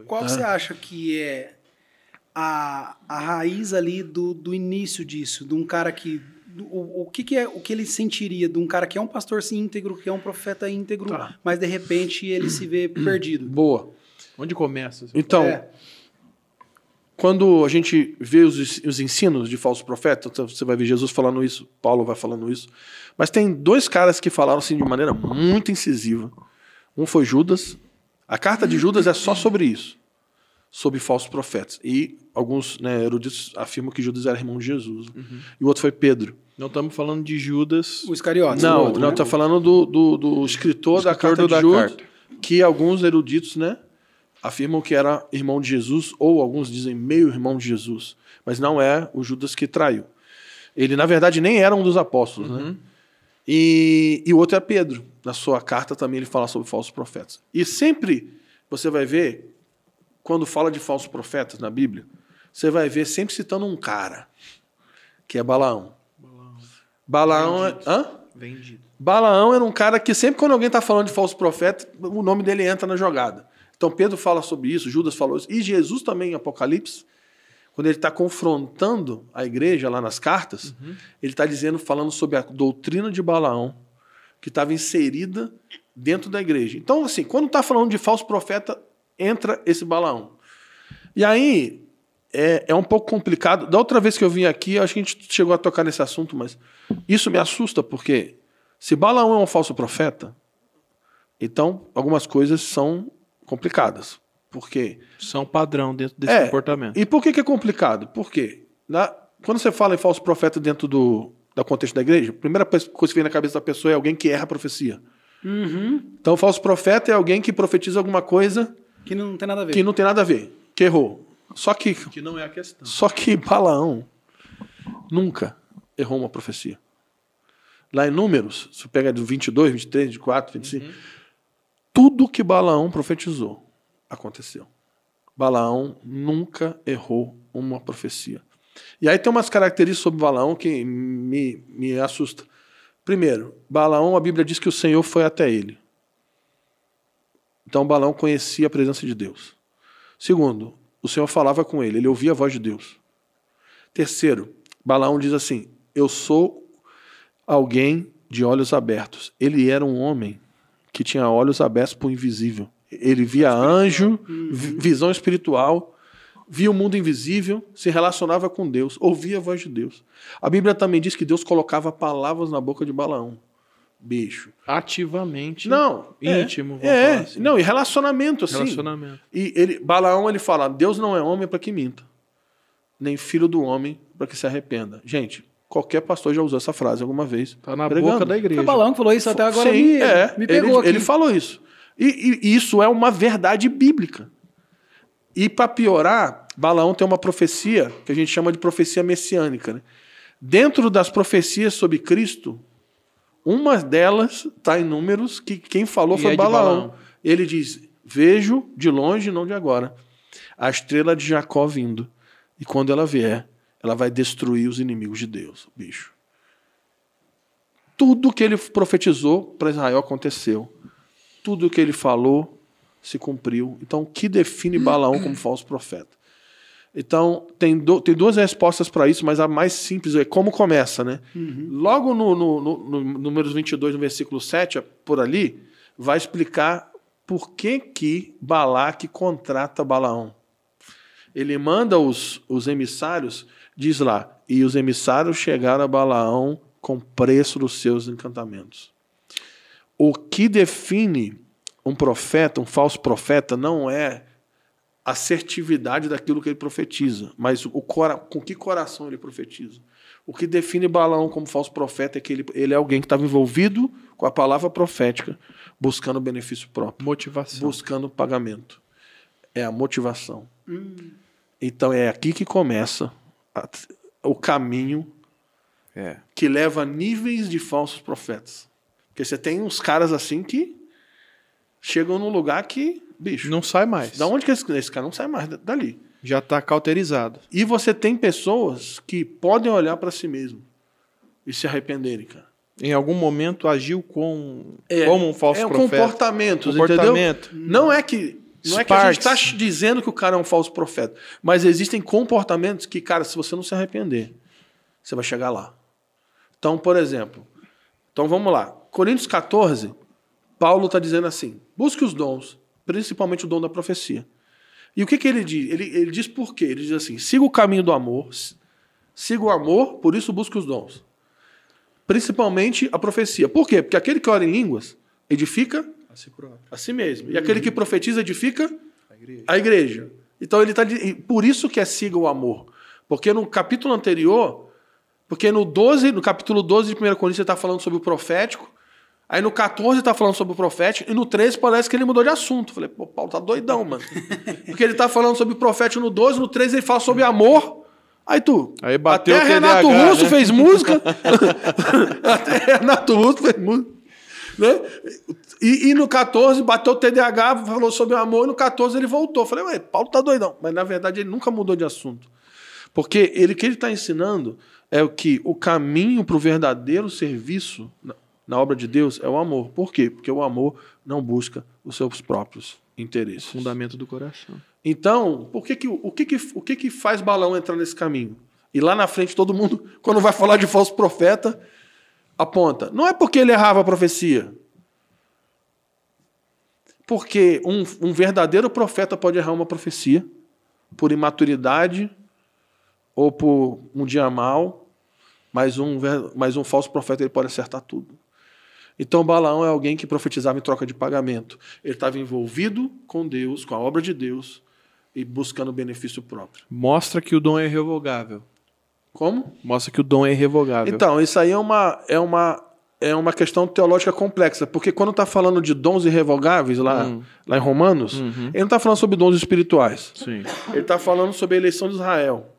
Qual você acha que é a raiz ali do início disso? De um cara que... O que ele sentiria de um cara que é um pastor íntegro, que é um profeta íntegro, mas de repente ele se vê perdido? Boa. Onde começa? Então, quando a gente vê os ensinos de falsos profetas, você vai ver Jesus falando isso, Paulo vai falando isso, mas tem dois caras que falaram assim de maneira muito incisiva. Um foi Judas. A carta de Judas é só sobre isso, sobre falsos profetas. E alguns eruditos afirmam que Judas era irmão de Jesus. E o outro foi Pedro. Não estamos falando de Judas. O Iscariotes. Não, está falando do escritor da carta de Judas, que alguns eruditos, afirmam que era irmão de Jesus, ou alguns dizem meio irmão de Jesus, mas não é o Judas que traiu. Ele, na verdade, nem era um dos apóstolos, E o outro é Pedro. Na sua carta também ele fala sobre falsos profetas. E sempre você vai ver, quando fala de falsos profetas na Bíblia, você vai ver sempre citando um cara, que é Balaão. Balaão Vendido. Balaão era um cara que sempre quando alguém está falando de falso profeta, o nome dele entra na jogada. Então Pedro fala sobre isso, Judas falou isso, e Jesus também em Apocalipse, quando ele está confrontando a igreja lá nas cartas, ele está falando sobre a doutrina de Balaão, que estava inserida dentro da igreja. Então, assim, quando está falando de falso profeta, entra esse Balaão. E aí, é um pouco complicado. Da outra vez que eu vim aqui, acho que a gente chegou a tocar nesse assunto, mas isso me assusta, porque se Balaão é um falso profeta, então algumas coisas são complicadas. Porque são padrão dentro desse comportamento. E por que é complicado? Porque quando você fala em falso profeta dentro do contexto da igreja, a primeira coisa que vem na cabeça da pessoa é alguém que erra a profecia. Então, o falso profeta é alguém que profetiza alguma coisa que não tem nada a ver. Que não tem nada a ver, que errou. Que não é a questão. Só que Balaão nunca errou uma profecia. Lá em Números, se você pega do 22, 23, 24, 25, tudo que Balaão profetizou aconteceu. Balaão nunca errou uma profecia. E aí tem umas características sobre Balaão que me assustam. Primeiro, Balaão, a Bíblia diz que o Senhor foi até ele. Então Balaão conhecia a presença de Deus. Segundo, o Senhor falava com ele ouvia a voz de Deus. Terceiro, Balaão diz assim, eu sou alguém de olhos abertos. Ele era um homem que tinha olhos abertos para o invisível. Ele via anjo, visão espiritual, via o mundo invisível, se relacionava com Deus, ouvia a voz de Deus. A Bíblia também diz que Deus colocava palavras na boca de Balaão. Bicho. Ativamente. Não. Íntimo. Falar assim. Não, e relacionamento, assim. Relacionamento. E Balaão, ele fala, Deus não é homem para que minta, nem filho do homem para que se arrependa. Gente, qualquer pastor já usou essa frase alguma vez. Está na boca da igreja. Foi o Balaão que falou isso até agora. Sim, me pegou ele falou isso. E isso é uma verdade bíblica. E para piorar, Balaão tem uma profecia que a gente chama de profecia messiânica. Dentro das profecias sobre Cristo, uma delas está em Números, que quem falou foi Balaão. Ele diz, vejo de longe, não de agora, a estrela de Jacó vindo. E quando ela vier, ela vai destruir os inimigos de Deus, bicho. Tudo que ele profetizou para Israel aconteceu. Tudo o que ele falou se cumpriu. Então, o que define Balaão como falso profeta? Então, tem duas respostas para isso, mas a mais simples é como começa, né? Logo no Números 22, no versículo 7, por ali, vai explicar por que Balaque contrata Balaão. Ele manda os emissários, diz lá, e os emissários chegaram a Balaão com preço dos seus encantamentos. O que define um profeta, um falso profeta, não é a assertividade daquilo que ele profetiza, mas com que coração ele profetiza. O que define Balaão como falso profeta é que ele é alguém que estava envolvido com a palavra profética, buscando benefício próprio. Motivação. Buscando pagamento. É a motivação. Então é aqui que começa o caminho que leva a níveis de falsos profetas. Porque você tem uns caras assim que chegam num lugar que, bicho... Não sai mais. Da onde que esse cara não sai mais? Dali. Já está cauterizado. E você tem pessoas que podem olhar para si mesmo e se arrependerem, cara. Em algum momento agiu como um falso profeta. Comportamento, entendeu? Não é que Não é que a gente está dizendo que o cara é um falso profeta, mas existem comportamentos que, cara, se você não se arrepender, você vai chegar lá. Então, por exemplo, vamos lá. Coríntios 14, Paulo está dizendo assim, busque os dons, principalmente o dom da profecia. E o que ele diz? Ele diz por quê? Ele diz assim, siga o caminho do amor, siga o amor, por isso busque os dons. Principalmente a profecia. Por quê? Porque aquele que ora em línguas edifica a si mesmo. E aquele que profetiza edifica a igreja. Então ele está por isso que é siga o amor. Porque no capítulo anterior, porque no capítulo 12 de 1 Coríntios ele está falando sobre o profético, aí no 14 está falando sobre o profético, e no 13 parece que ele mudou de assunto. Falei, pô, Paulo tá doidão, mano. Porque ele está falando sobre o profético no 12, no 13 ele fala sobre amor. Aí bateu até o TDAH, Renato Russo, né? fez música. Até Renato Russo fez música. Né? E no 14 bateu o TDAH, falou sobre o amor, e no 14 ele voltou. Falei, ué, Paulo tá doidão. Mas na verdade ele nunca mudou de assunto. Porque o que ele está ensinando é o caminho para o verdadeiro serviço na obra de Deus é o amor. Por quê? Porque o amor não busca os seus próprios interesses. Fundamento do coração. Então, o que faz Balaão entrar nesse caminho? E lá na frente todo mundo, quando vai falar de falso profeta, aponta. Não é porque ele errava a profecia. Porque um verdadeiro profeta pode errar uma profecia por imaturidade ou por um dia mal, mas um falso profeta ele pode acertar tudo. Então Balaão é alguém que profetizava em troca de pagamento. Ele estava envolvido com Deus, com a obra de Deus, e buscando benefício próprio. Mostra que o dom é irrevogável. Como? Mostra que o dom é irrevogável. Então, isso aí é uma questão teológica complexa, porque quando está falando de dons irrevogáveis lá em Romanos, ele não está falando sobre dons espirituais. Sim. Ele está falando sobre a eleição de Israel.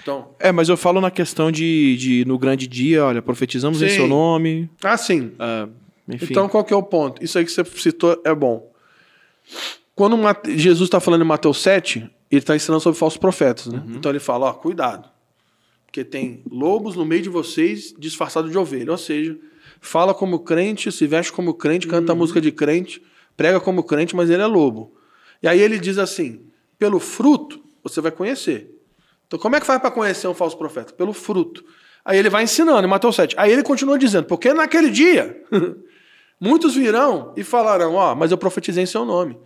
Então, mas eu falo na questão de no grande dia, olha, profetizamos em sim. seu nome. sim. Enfim. Então, qual que é o ponto? Isso aí que você citou é bom. Quando Jesus está falando em Mateus 7, ele está ensinando sobre falsos profetas. Né? Então ele fala, cuidado. Porque tem lobos no meio de vocês disfarçados de ovelha. Ou seja, fala como crente, se veste como crente, canta música de crente, prega como crente, mas ele é lobo. E aí ele diz assim, pelo fruto você vai conhecer. Então como é que faz para conhecer um falso profeta? Pelo fruto. Aí ele vai ensinando em Mateus 7. Aí ele continua dizendo, porque naquele dia muitos virão e falarão, mas eu profetizei em seu nome.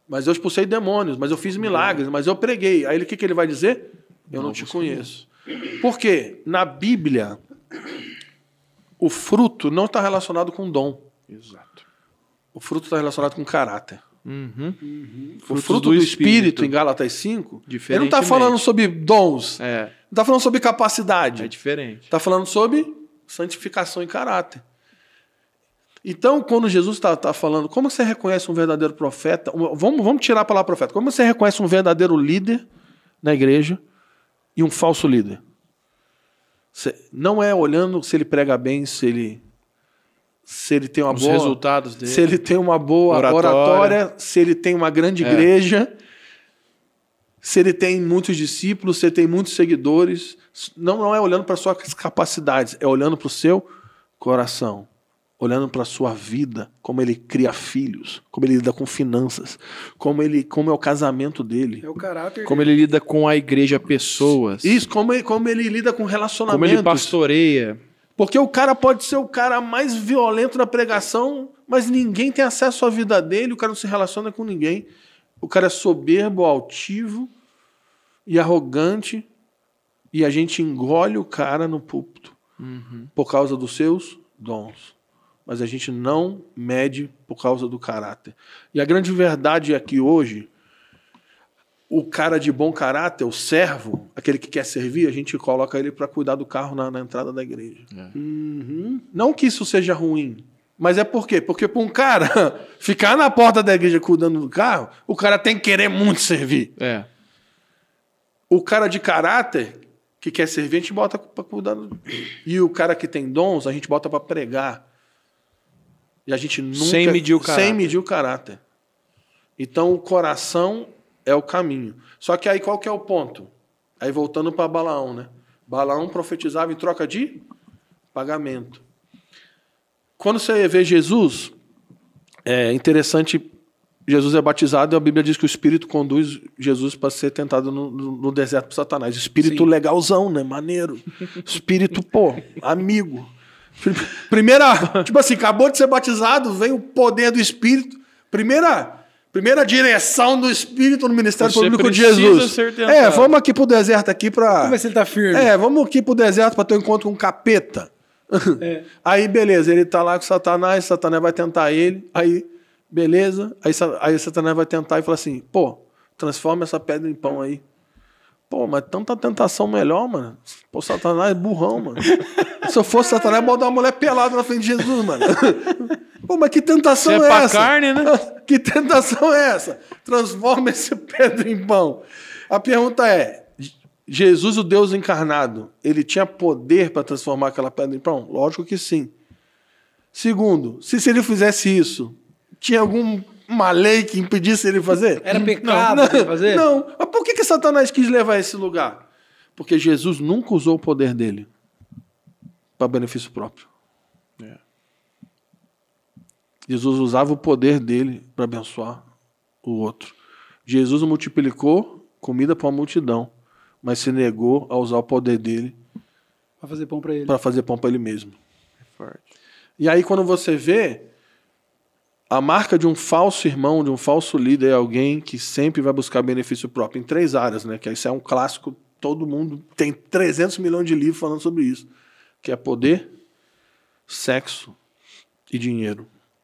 Mas eu expulsei demônios, mas eu fiz milagres, mas eu preguei. Aí o que ele vai dizer? Eu não te conheço. Por quê? Na Bíblia, o fruto não está relacionado com dom. Exato. O fruto está relacionado com caráter. O Frutos fruto do Espírito, em Gálatas 5, ele não está falando sobre dons. Não está falando sobre capacidade. É diferente. Está falando sobre santificação e caráter. Então, quando Jesus está falando, como você reconhece um verdadeiro profeta? Vamos tirar a palavra profeta. Como você reconhece um verdadeiro líder na igreja e um falso líder? Não é olhando se ele prega bem, se ele tem Os resultados dele. se ele tem uma boa oratória, se ele tem uma grande igreja, se ele tem muitos discípulos, se ele tem muitos seguidores. Não é olhando para suas capacidades, é olhando para o seu coração. Olhando para a sua vida, como ele cria filhos, como ele lida com finanças, como é o casamento dele. É o caráter como ele lida com a igreja, pessoas. Isso, como ele lida com relacionamentos. Como ele pastoreia. Porque o cara pode ser o cara mais violento na pregação, mas ninguém tem acesso à vida dele, o cara não se relaciona com ninguém. O cara é soberbo, altivo e arrogante, e a gente engole o cara no púlpito por causa dos seus dons. Mas a gente não mede por causa do caráter. E a grande verdade é que hoje, o cara de bom caráter, o servo, aquele que quer servir, a gente coloca ele para cuidar do carro na entrada da igreja. Não que isso seja ruim, mas é por quê? Porque para um cara ficar na porta da igreja cuidando do carro, o cara tem que querer muito servir. O cara de caráter, que quer servir, a gente bota para cuidar. E o cara que tem dons, a gente bota para pregar. E a gente nunca... Sem medir o caráter. Então, o coração é o caminho. Só que aí, qual que é o ponto? Aí, voltando para Balaão, né? Balaão profetizava em troca de pagamento. Quando você vê Jesus, é interessante Jesus é batizado e a Bíblia diz que o Espírito conduz Jesus para ser tentado no deserto por Satanás. Espírito Sim. legalzão, né? Maneiro. Espírito, pô, amigo. Primeira, tipo assim, acabou de ser batizado, vem o poder do Espírito. Primeira direção do Espírito no ministério Você público de precisa Jesus. ser tentado. Vamos aqui pro deserto aqui para... Vamos ver se ele tá firme. Vamos aqui pro deserto para ter um encontro com um capeta. Aí, beleza, ele tá lá com Satanás vai tentar ele, aí, beleza, aí Satanás vai tentar e fala assim, pô, transforma essa pedra em pão aí. Pô, mas tanta tentação melhor, mano. Pô, Satanás é burrão, mano. Se eu fosse Satanás, eu ia botar uma mulher pelada na frente de Jesus, mano. Pô, mas que tentação é pra essa? carne, né? Que tentação é essa? Transforma esse pedra em pão. A pergunta é, Jesus, o Deus encarnado, ele tinha poder para transformar aquela pedra em pão? Lógico que sim. Segundo, se ele fizesse isso, tinha alguma lei que impedisse ele fazer? Era pecado ele fazer? Não. Mas por que Satanás quis levar a esse lugar? Porque Jesus nunca usou o poder dele para benefício próprio. Jesus usava o poder dele para abençoar o outro. Jesus multiplicou comida para uma multidão, mas se negou a usar o poder dele Pra fazer pão pra ele. para fazer pão para ele mesmo. Forte. E aí quando você vê, a marca de um falso irmão, de um falso líder é alguém que sempre vai buscar benefício próprio em 3 áreas, né? Que isso é um clássico, todo mundo tem 300 milhões de livros falando sobre isso, que é poder, sexo e dinheiro.